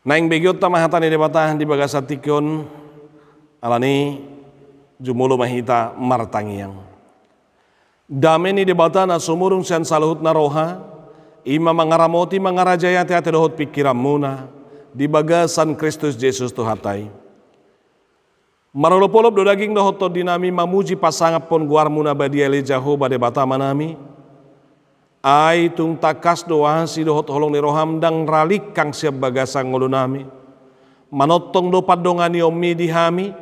Naing begiot tamahatan di batah di bagasatikyon alani jumulu mahita martangiang. Dame ni debata na sumurung sian saluhut na roha, ima mangaramoti mangarajayati ati dohot pikiran muna di bagasan Kristus Yesus Tuhatai. Marolopolop do daging dohot to dinami mamuji pasangap pon guar muna badi ele Jahoba debata manami. Ai tung takas doa si dohot holong ni roham dang ralik kang siap bagasang ngulunami. Manotong do padongani omi di hami.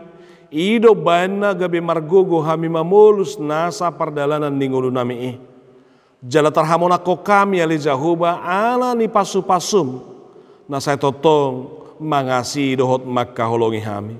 Ido bana gabe margogo hami mamulus nasa pardalanan ni ngulunami jala tarhamona ko kami ali Jahoba ala ni pasu-pasum. Nasay totong mangasi dohot makka holongi hami.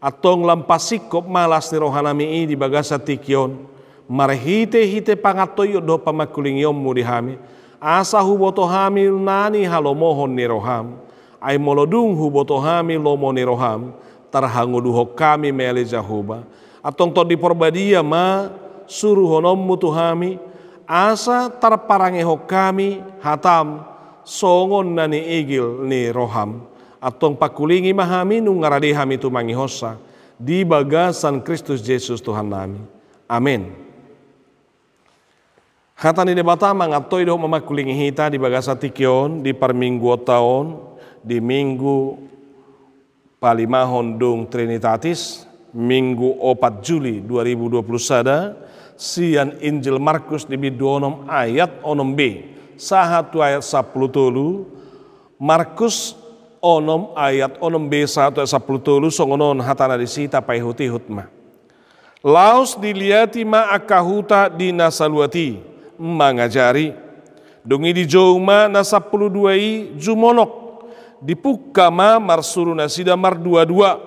Atong lampasikop malas ni rohanami di bagasa tikyon. Marhite-hite pangatoyo do pamakulingiyom mo di hami. Asa huboto hami nani halomohon ni roham. Ay molodung huboto hami lomo ni roham. Tarhanguduho kami mele Jahoba. Atong to di porbadia ma suruhonom mutu hami. Asa tarparangeho kami hatam songon nani igil ni roham. Atong pakulingi mahami nung ngaradi hami tumangihosa. Di bagasan Kristus Yesus Tuhan nami. Amin. Hata ni debata mangatoy do mamakulingi hita di bagasa tikyon di parminggu taon di minggu palimahon dung Trinitatis minggu 4 Juli 2021 sian Injil Markus di bidonom ayat onom B sahatu ayat 10 tolu Markus onom ayat onom B sahatu ayat 10 tolu songonon hatana disita paihuti hutma laos diliati ma akahuta di nasaluati mangajari dongi di joma na 12 jumonok dipukama marsuru nasida mar dua-dua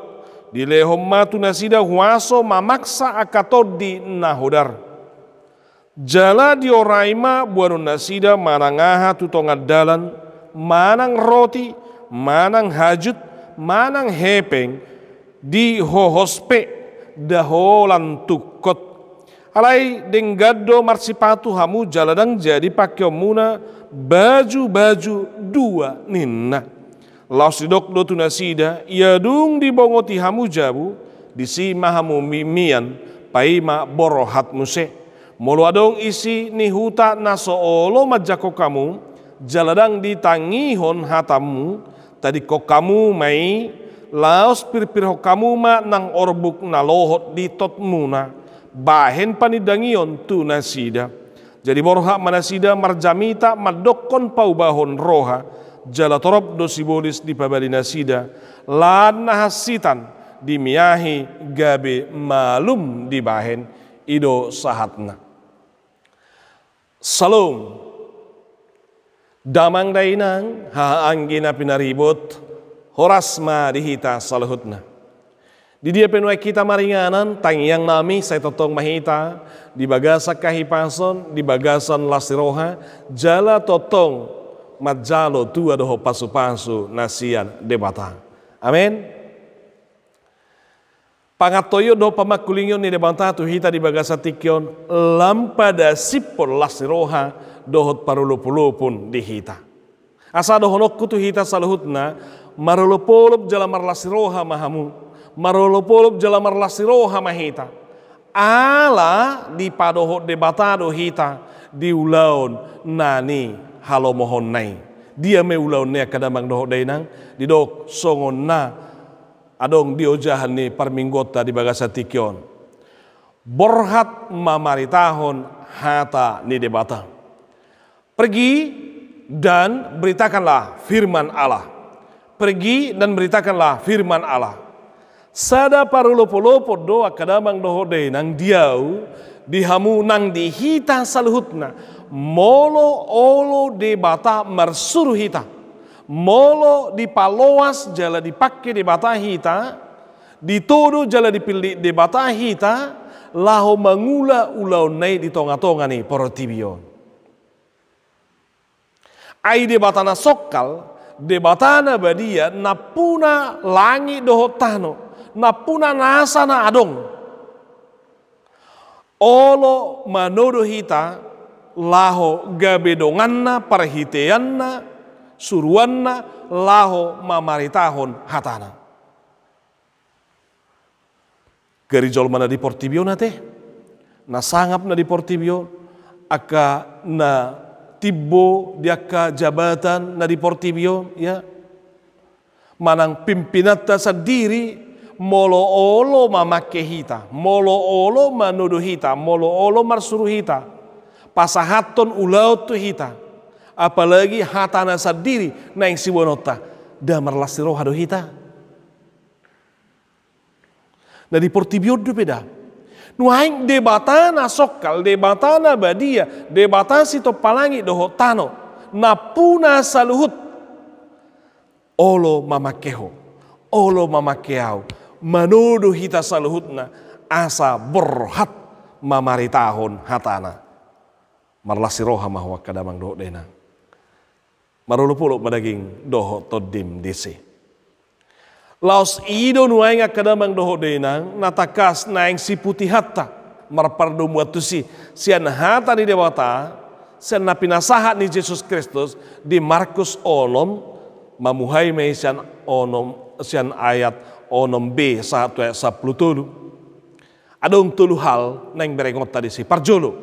di lehom matu nasida huaso mamaksa akatod di nahodar jala di oraima buano nasida manangaha tutongad dalan manang roti manang hajut manang hepeng di hohospe daholan tukot alai denggado marsipatu hamu jaladang jadi pakai muna baju-baju dua ninna. Laos didok do tunasida ia dung dibongoti hamu jabu disima hamu mimian paima borohat muse. Molo adong isi ni huta nasoolo majako kamu jaladang ditangihon hatamu tadi kok kamu mai laos pirpir kamu ma nang orbuk nalohot di tot muna. Bahen panidangion tu nasida. Jadi borha manasida marjamita madokon paubahon roha. Jala torop do sibolis di pabali nasida. Lan nahasitan dimiahi gabe malum di bahen ido sahatna. Salom. Damang dainang haanggina pinaribot. Horasma dihita salahutna. Di dia penuai kita maringanan tangiang nami saya totong mahita di bagasa kahipason di bagasan lasiroha jala totong majalo tua doho pasu-pasu nasian debata. Amin. Pangatoyo do pamakulingon ni debata tu hita di bagasa tikyon lampada sipol lasiroha dohot parulupulupun di hita. Asa dohonok tu hita saluhutna marulupulup jala marlasiroha mahamu. Marolopolop jalamar lasiroha mahita. Ala di padoho debatado hita di ulaun nani halo mohon nai. Dia me ulaun ne kadamang doho dainang di dok songon na adong diojahan ni parminggota di bagasa tikyon. Borhat mamaritahon hata ni debata. Pergi dan beritakanlah firman Allah. Pergi dan beritakanlah firman Allah. Sada parulopo-lopo doa kadamang dohode nang diau dihamu nang dihita saluhutna molo olo debata marsuruh hita molo dipaloas jala dipakai debata hita ditodo jala dipilih debata hita laho mangula ulau nai di tonga-tonga ni porotibion ai debata na sokal debata na badia napuna langi dohotano napuna nasa na adong olo manodo hita laho gabedonganna parhiteanna suruanna laho mamaritahon hatana. Gerijol mana di Portibio nate, na sangap na di Portibio, aka na tibbo di aka jabatan na di Portibio, ya, manang pimpinata sendiri, molo olo mamake hita, molo olo manudu hita, molo olo marsuru hita, pasahaton ulau tu hita, apalagi hatana sendiri na yang siwonota, damar lasiro hado hita. Nah di Portibio itu beda. Nuaing debatana sokal, debatana badia, debatana sito palangi doho tano, napuna saluhut. Olo mamakeho, olo mamakeau, manudu hita saluhutna, asa berhat mamaritahon hatana. Marlasiroha mahwa kadamang doho dena. Marulupuluk madaging doho todim desi. Laos ido nuaing akadamang doho denang natakas naing si putih hatta marpardo muatusi sian hata di dewata sian napinasahat ni Yesus Kristus di Markus onom mamuhay may sian onom sian ayat onom B 1 ayat 10 adong tulu hal naing berengot tadi si parjolo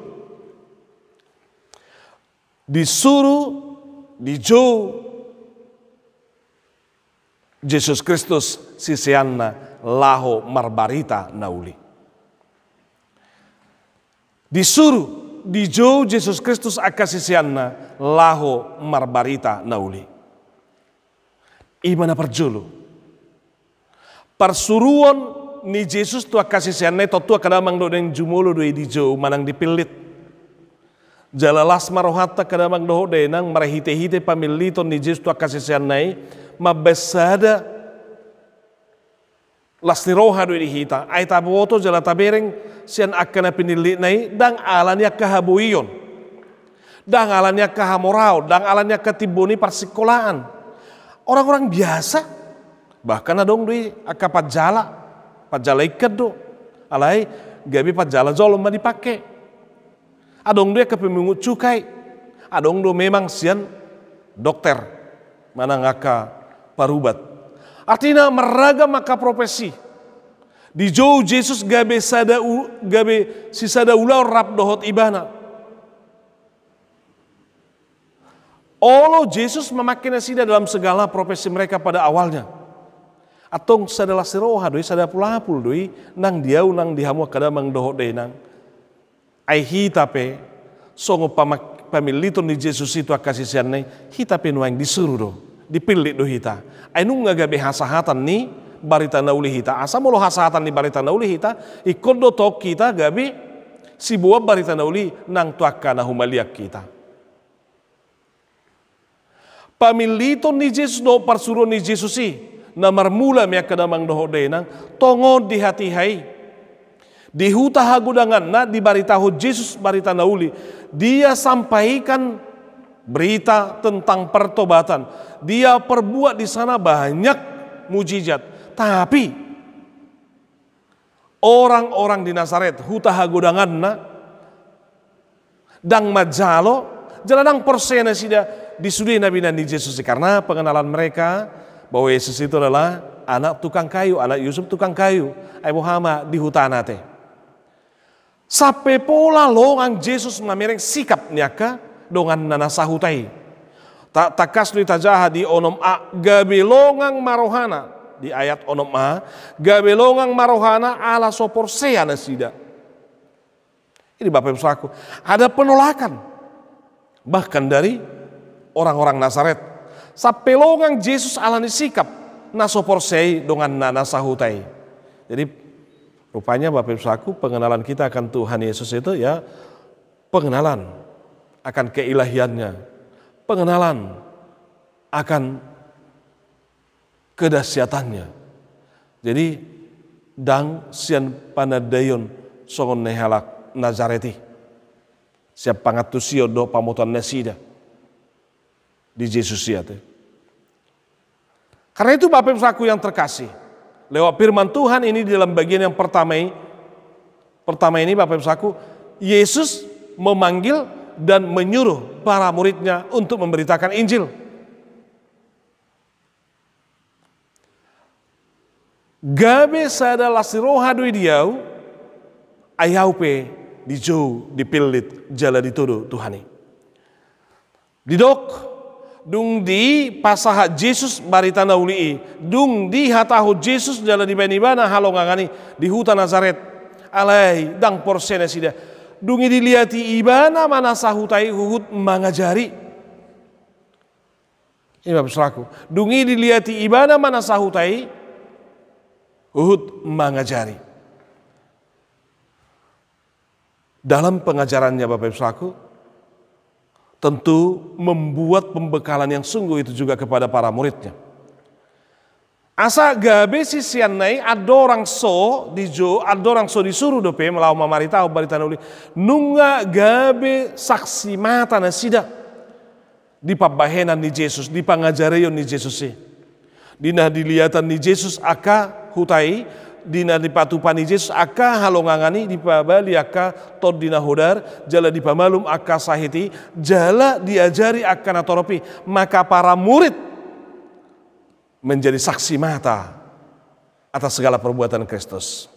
disuruh dijauh Yesus Kristus sisianna laho marbarita nauli. Disuruh dijauh Yesus Kristus aka sisianna laho marbarita nauli. Imana perjulu. Persuruan ni Yesus tu aka sisianna to tu kadamang do deng jumulo do dijauh manang dipilit. Jalalas marohata kadamang do denang marahite-hite pamiliton ni Yesus tu aka sisianna mabesada lasniroha do hita ay taboto jala tabereng sian akana pinili nai dang alanya kahabuiyon dang alanya kahamorao dang alanya katiboni persekolahan orang-orang biasa bahkan adong doi aka pajala ikat do alai gabi pajala jolom ma dipake adong doi ka pemungut cukai adong do memang sian dokter mana ngaka parubat. Artinya meragam maka profesi. Di jauh Yesus gabe sisada ulau rap dohot ibana. Olo Yesus memakai nasida dalam segala profesi mereka pada awalnya. Atong sadalah siroha doi sada pulapul doi nang diau nang dihamu kadamang dohot denang. Ai hitape songo pamiliton di Yesus itu akasih sianai hitape nuang disuruh do. Dipilih do hita. Ainung ngagabe hasahatan ni barita nauli hita. Asa molo hasahatan ni barita nauli hita. Ikon do tok kita gabi si buah barita nauli nang tuaka na humaliak kita. Pamiliton ni Yesus do parsuruan ni Yesus si. Na marmula miak kadamang doho denang. Tongod di hati hai. Di huta hagudangan na di barita ho Yesus barita nauli. Dia sampaikan berita tentang pertobatan. Dia perbuat di sana banyak mujizat. Tapi orang-orang di Nazaret huta hagudangan na dang majalo jalanang persena sida disudi Nabi Nabi Yesus karena pengenalan mereka bahwa Yesus itu adalah anak tukang kayu, anak Yusuf tukang kayu. Ayo hama di hutan teh. Sampai pola longang Yesus mamereng sikap niaka dongan nana sahutai. Tak takas nu tajaha di onom a gabilongang marohana di ayat onom a gabilongang marohana ala sopor sea nasida. Ini Bapak Ibu Saudaraku, ada penolakan bahkan dari orang-orang Nazaret. Sapelongang Yesus ala ni sikap na sopor sei dongan nana sahutai. Jadi rupanya Bapak Ibu Saudaraku, pengenalan kita akan Tuhan Yesus itu ya pengenalan akan keilahiannya. Pengenalan akan kedahsyatannya. Jadi dang sian panadayon songon nehalak Nazareti. Siap pangatusio do pamotan nasida di Yesus siate. Karena itu Bapak Ibu Saudaraku yang terkasih, lewat firman Tuhan ini dalam bagian yang pertama ini Bapak Ibu Saudaraku, Yesus memanggil dan menyuruh para muridnya untuk memberitakan Injil. Gabe sada lasiroha doi diau, ayaupe di jauh dipilit jala dituduh Tuhani. Didok, dung di pasaha Jesus barita nauli, dung di hatahu Jesus jala di bani-bana halongangani di hutan Nazaret, alai dang porsena sida, dungi diliati ibana mana sahutai huhut mangajari. Ini Bapak Saudaraku, dungi diliati ibana mana sahutai uhud mangajari. Dalam pengajarannya Bapak Ibu Saudaraku, tentu membuat pembekalan yang sungguh itu juga kepada para muridnya. Asa gabe sisianai adorang so disuruh dope melawan mamaritahu barita nuli nunga gabe saksi mata nasida di pabahenan ni Yesus, di pangajareyon ni Yesus dina diliatan ni Yesus aka hutai, dina dipatupan ni Yesus aka halongangani di pabali aka tod dina hodar, jala di pamalum aka sahiti, jala diajari aka natoropi, maka para murid menjadi saksi mata atas segala perbuatan Kristus.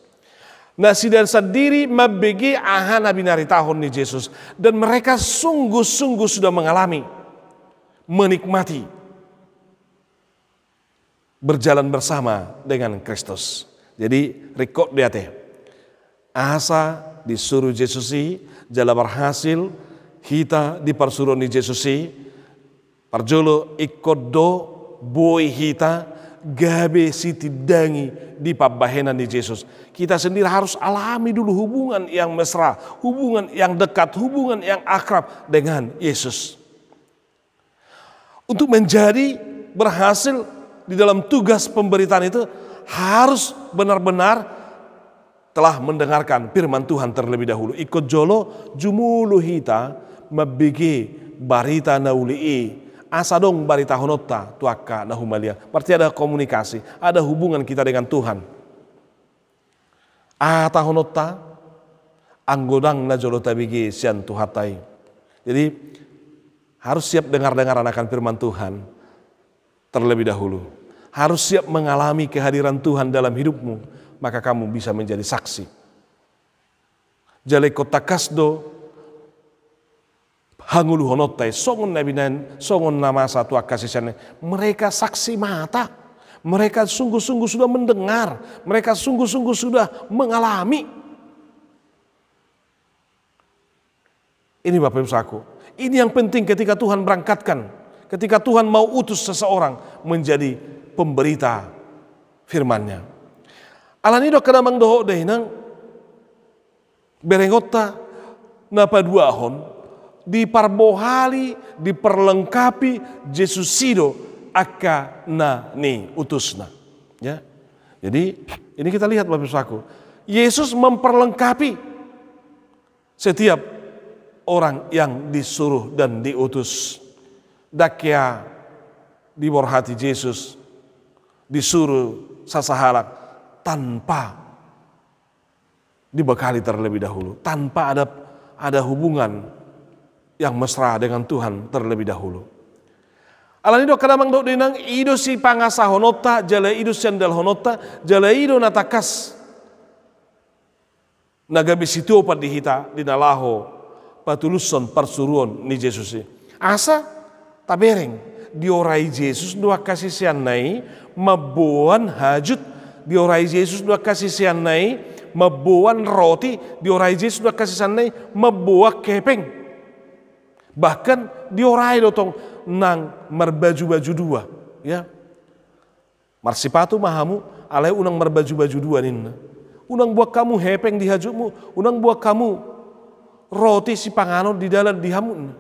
Nah sidan sendiri mabegi ahana binari tahun ni Yesus, dan mereka sungguh-sungguh sudah mengalami, menikmati berjalan bersama dengan Kristus. Jadi rekod dia teh asa disuruh Yesusi jala berhasil kita dipersuruh ni Yesusi parjolo ikut do boy kita gabe siti dangi di pabahenan ni Yesus. Kita sendiri harus alami dulu hubungan yang mesra, hubungan yang dekat, hubungan yang akrab dengan Yesus. Untuk menjadi berhasil di dalam tugas pemberitaan itu harus benar-benar telah mendengarkan firman Tuhan terlebih dahulu. Ikut jolo jumulu hita mabigi barita naulii asadong barita honota tuaka nahumalia. Berarti ada komunikasi, ada hubungan kita dengan Tuhan. Ata honota anggodang na jolo tabigi sian tuhatai. Jadi harus siap dengar-dengar akan firman Tuhan terlebih dahulu. Harus siap mengalami kehadiran Tuhan dalam hidupmu, maka kamu bisa menjadi saksi. Jale kota kasdo hangulu honotai songon nabinan songon nama satu akasisane. Mereka saksi mata. Mereka sungguh-sungguh sudah mendengar. Mereka sungguh-sungguh sudah mengalami. Ini Bapak Ibu saudaraku. Ini yang penting ketika Tuhan berangkatkan, ketika Tuhan mau utus seseorang menjadi pemberita firman-Nya. Alanido kadamang doho dehinang berengota napa duahon diparbohali diperlengkapi Jesusido aka na ni utusna. Ya. Jadi ini kita lihat Bapak Ibu saudaraku, Yesus memperlengkapi setiap orang yang disuruh dan diutus. Dakya diborhati Yesus disuruh sasahalak tanpa dibekali terlebih dahulu, tanpa ada hubungan yang mesra dengan Tuhan terlebih dahulu. Alanido kadamang do dinang ido si pangasa honota jala ido sendal honota jala ido natakas nagabi situ padihita dinalaho patuluson persuruan ni Yesus. Asa tabereng diorai Yesus dua kasih sianai mabuan hajut diorai Yesus dua kasih sianai mabuan roti diorai Yesus dua kasih sianai mabuak kepeng, bahkan diorai dotong nang merbaju-baju dua ya marsipatu mahamu alai unang merbaju-baju dua ninna unang buat kamu hepeng di hajutmu unang buat kamu roti si pangano di dalam dihamun.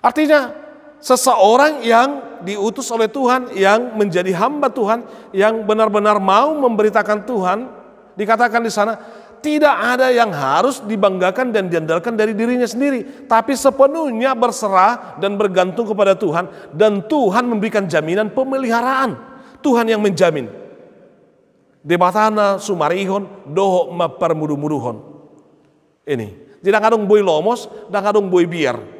Artinya seseorang yang diutus oleh Tuhan, yang menjadi hamba Tuhan, yang benar-benar mau memberitakan Tuhan, dikatakan di sana tidak ada yang harus dibanggakan dan diandalkan dari dirinya sendiri, tapi sepenuhnya berserah dan bergantung kepada Tuhan, dan Tuhan memberikan jaminan pemeliharaan. Tuhan yang menjamin. Debatana sumarihon doho maparmudu-muduhon. Ini. Tidak kadang boy lomos, dan kadang boy biar.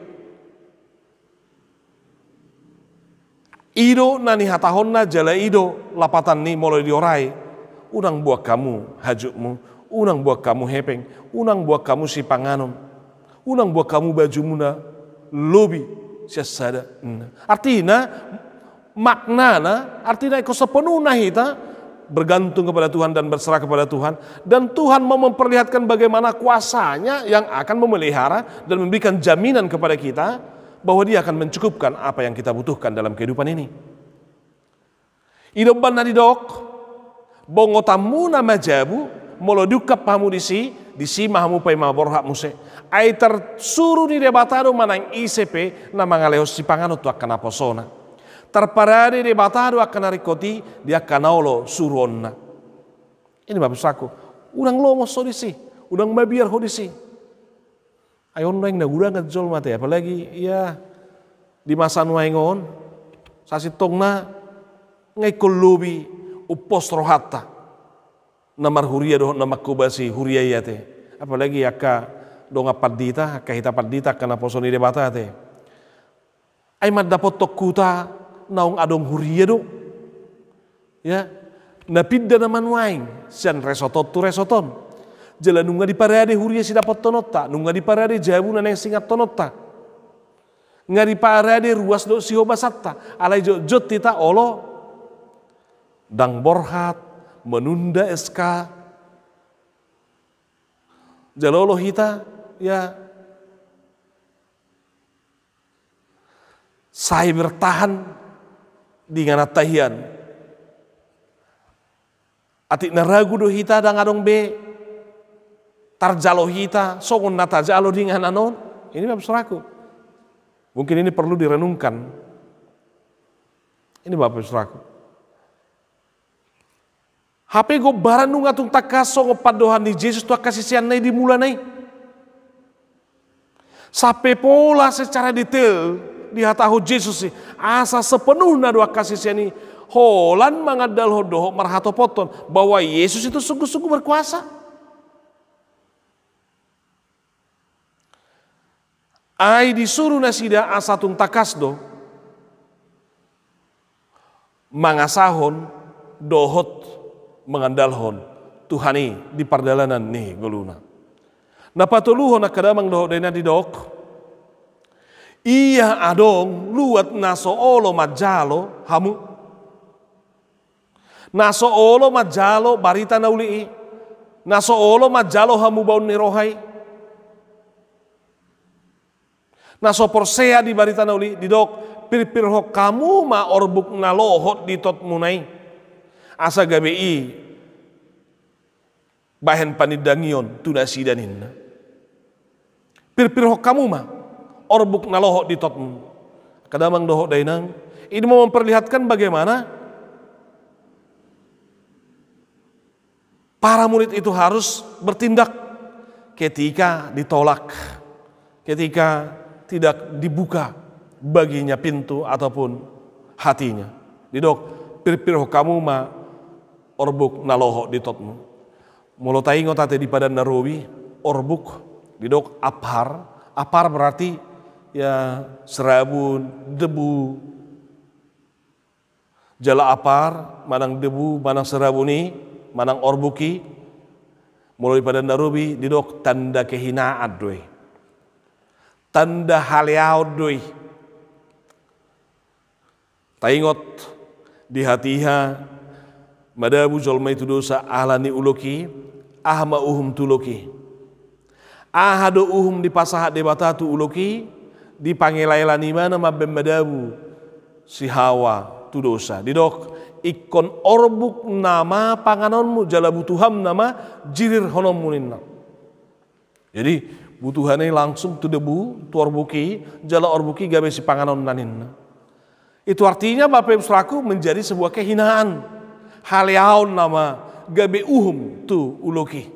Ido nani hatahonna jala ido lapatan ni mulai diorai unang buah kamu hajukmu, unang buah kamu hepeng, unang buah kamu si panganon, unang buah kamu baju muna lobi siasada. Artinya maknana, artinya iko sepenuhnya kita bergantung kepada Tuhan dan berserah kepada Tuhan, dan Tuhan mau memperlihatkan bagaimana kuasanya yang akan memelihara dan memberikan jaminan kepada kita bahwa Dia akan mencukupkan apa yang kita butuhkan dalam kehidupan ini. Idoban na didok bongo tamu na majabu molodukap pamu disi mahamu pai maborhak muse ai tersuruh ni debatado manang ICP na mangalehos si panganot tu akan aposona terparade debatado akan arikoti dia kanaulo suronna. Ini bapak saku udang lomo so disi udang mabiar ho disi ayon nang nagurang ngajol mate apalagi ya di masa nuaingon sasitong na ngay kulubi upos rohata namar huria doh namak kubasi huria yate apalagi aka donga padita kahita padita kana posoni debata te ay madapot tokuta naung adong huria do ya napidda naman waing sian resotot tu resoton jala nunga di parade huria si dapot tonota nunga di parade jabu na neng singat tonota ngari parade ruas do si hobasatta alai jot tita olo dang borhat menunda SK jalolo hita ya saya bertahan dengan tahian atik naragu do hita dang adong be tarjalo hita songon nata jalo dengan anon ini bapak suraku mungkin ini perlu direnungkan ini bapak suraku HP go baran nung atung takaso ngopadohan ni Yesus tu kasisian nai dimula nai. Sampai pola secara detail di hatahu Yesus si asa sepenuhnya dua kasisian ni holan mangadal hodoh marhato poton bahwa Yesus itu sungguh-sungguh berkuasa. Ai disuruh nasida asa tung takasdo mangasahon dohot mengandalhon Tuhani di pardalanan nih goluna. Napatuluhon akadamang doh dena di dok. Iya adong luat naso olo majalo hamu. Naso olo majalo barita nauli. Naso olo majalo hamu baun ni rohai. Naso porsea di barita nauli di dok pirpirho kamu ma orbuk nalohot di tot munai. Asa gabi bahan panidangion tunasidanin. Pirpirho kamu mah orbuk nalohok di totmu. Kadamang dohok dainang. Ini mau memperlihatkan bagaimana para murid itu harus bertindak ketika ditolak, ketika tidak dibuka baginya pintu ataupun hatinya. Didok pirpirho kamu mah orbuk nalohok di totmu. Mulu taingo tate di padan narowi orbuk didok apar. Apar berarti ya serabun, debu. Jala apar, manang debu, manang serabuni, manang orbuki. Mulu di padan narowi didok tanda kehinaan doi. Tanda haleau doi. Taingot di hatiha madabu jolma itu dosa ahlani uloki ahma uhum tuloki ahado uhum di pasahat debatatu uloki di pangelailani mana mabem madabu si hawa tu dosa didok ikon orbuk nama panganonmu jala butuham nama jirir honom muninna. Jadi butuhannya langsung tu debu tu orbuki jala orbuki gabe si panganon naninna. Itu artinya Bapak Ibu Saudaraku menjadi sebuah kehinaan. Haleaun nama gabe uhum tu uloki.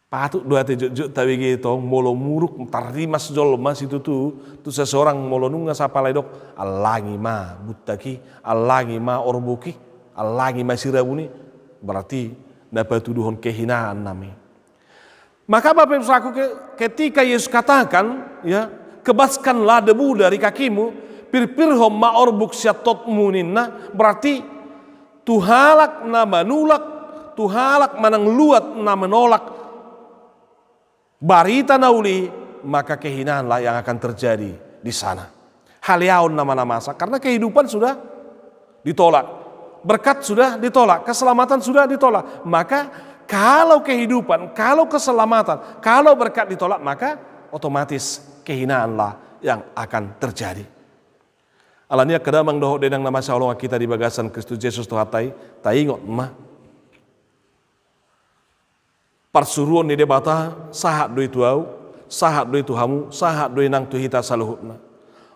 Patut dua tejuk tawi gitu molo muruk tarimas jolmas itu tu seseorang molo nunga sapa ledok alangi ma butaki alangi ma orbuki alangi ma sirabuni berarti dapat tuduhan kehinaan nami. Maka Bapak Ibu Saudaraku ketika Yesus katakan ya kebaskanlah debu dari kakimu pirpirhom ma orbuk syatot muninna berarti Tuhalak na manulak, tuhalak manang luat na menolak barita na uli, maka kehinaanlah yang akan terjadi di sana. Haliaun nama masa, karena kehidupan sudah ditolak, berkat sudah ditolak, keselamatan sudah ditolak. Maka kalau kehidupan, kalau keselamatan, kalau berkat ditolak, maka otomatis kehinaanlah yang akan terjadi. Alania kedamang doho denang nama Allah kita di bagasan Kristus Yesus Tuhatai, taingot mah. Parsuruan ni debata sahat doi tuau, sahat doi tuhamu, sahat doi nang tuhita saluhutna.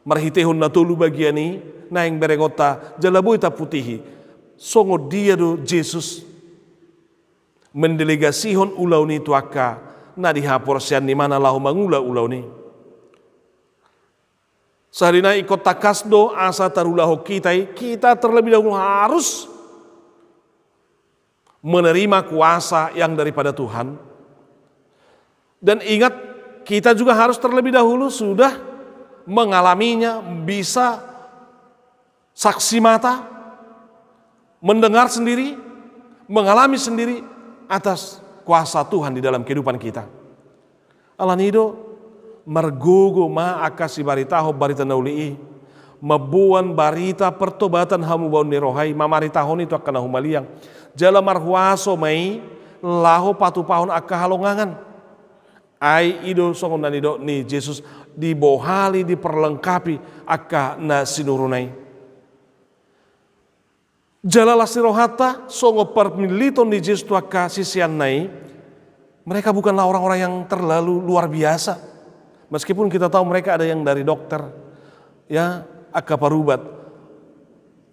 Marhitehun na tulu bagiani, naing berengota jalaboy ta putihi. Songo dia do Yesus mendelegasikan ulau ni tuaka na dihaporsian ni mana lahu mangula ulau ni. Saharina ikut takasdo asa tarulahu kita terlebih dahulu harus menerima kuasa yang daripada Tuhan. Dan ingat, kita juga harus terlebih dahulu sudah mengalaminya, bisa saksi mata, mendengar sendiri, mengalami sendiri atas kuasa Tuhan di dalam kehidupan kita. Alanido margogo ma akasi baritaho barita naulii mabuan barita pertobatan hamu baun nirohai mamaritahon itu akan humaliang jala marhuaso mai laho patu pahon akka halongangan ai ido songon nanido ni Yesus dibohali diperlengkapi akka na sinurunai jala lasirohata songo permiliton ni Yesus tu akka sisian nai. Mereka bukanlah orang-orang yang terlalu luar biasa. Meskipun kita tahu mereka ada yang dari dokter, ya, akka parubat.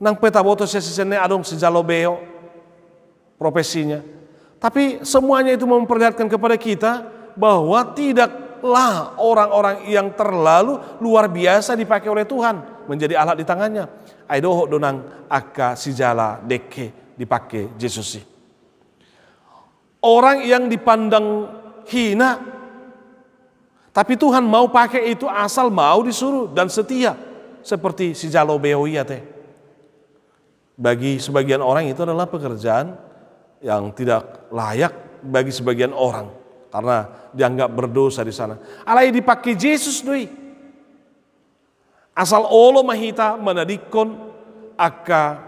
Nang peta boto sesene adong sejalo beo profesinya. Tapi semuanya itu memperlihatkan kepada kita bahwa tidaklah orang-orang yang terlalu luar biasa dipakai oleh Tuhan menjadi alat di tangannya. Aidoho donang akka sijala deke dipakai Yesus. Orang yang dipandang hina, tapi Tuhan mau pakai itu asal mau disuruh dan setia. Seperti si jalo beoia teh. Bagi sebagian orang itu adalah pekerjaan yang tidak layak bagi sebagian orang. Karena dianggap berdosa di sana. Alai dipakai Yesus doi. Asal Allah mahita menadikon akka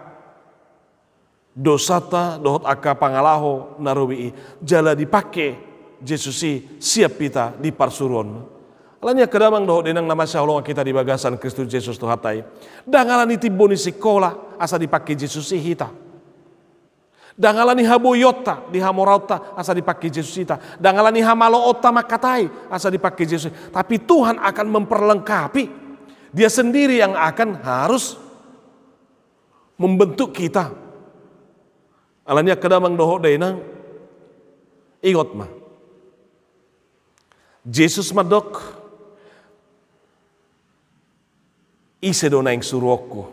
dosata dohot akka pangalaho narubi jala dipakai Yesusi siap kita di parsuron. Alanya kedamang doho denang nama Allah kita di bagasan Kristus Yesus Tuhatai. Dangalani tiboni sikola asa dipakai Yesusi hita. Dangalani haboyota di hamorauta asa dipakai Yesus hita. Dangalani hamaloota makatai asa dipakai Yesus. Tapi Tuhan akan memperlengkapi. Dia sendiri yang akan harus membentuk kita. Alanya kedamang doho denang ingot mah. Yesus madok ise do naing suruhku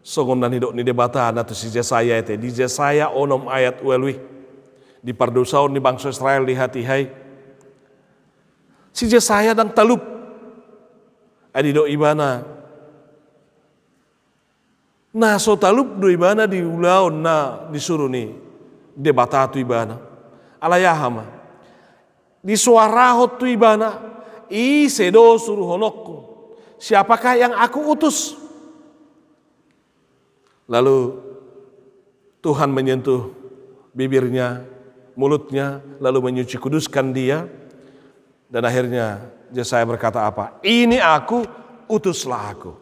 songon dan hidok ni debata na tu si Jesaya ete di Jesaya onom ayat welwi di pardosaon ni bangsa Israel di hati hai si Jesaya dan talup adi do ibana na so talup do ibana di ulaon na disuruh ni debata tu ibana alayahama di suarahot tu ibana isedo suruh honokku. Siapakah yang aku utus? Lalu Tuhan menyentuh bibirnya, mulutnya, lalu menyuci kuduskan dia. Dan akhirnya Yesaya berkata apa? Ini aku, utuslah aku.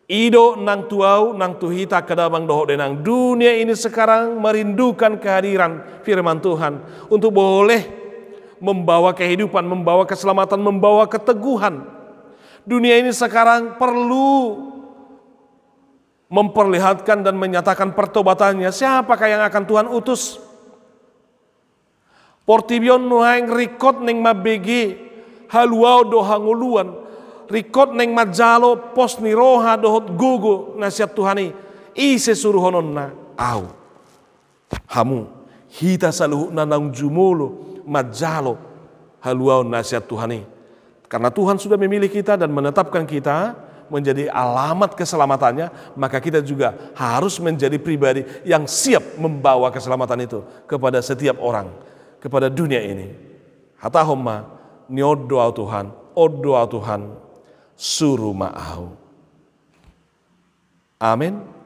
Ido nang tuau, nang tuhita kadabang doho denang. Dunia ini sekarang merindukan kehadiran firman Tuhan. Untuk boleh membawa kehidupan, membawa keselamatan, membawa keteguhan. Dunia ini sekarang perlu memperlihatkan dan menyatakan pertobatannya. Siapakah yang akan Tuhan utus? Portibion nuhaing rikot neng mabegi haluau dohanguluan. Rikot neng majalo pos niroha dohot gugu nasihat Tuhani. Ise suruhonon na au. Hamu hita saluhu nanang jumulu majalo haluau nasihat Tuhani. Karena Tuhan sudah memilih kita dan menetapkan kita menjadi alamat keselamatannya, maka kita juga harus menjadi pribadi yang siap membawa keselamatan itu kepada setiap orang, kepada dunia ini. Hatahoma niodoa Tuhan, odoa Tuhan, suruh ma'au. Amin.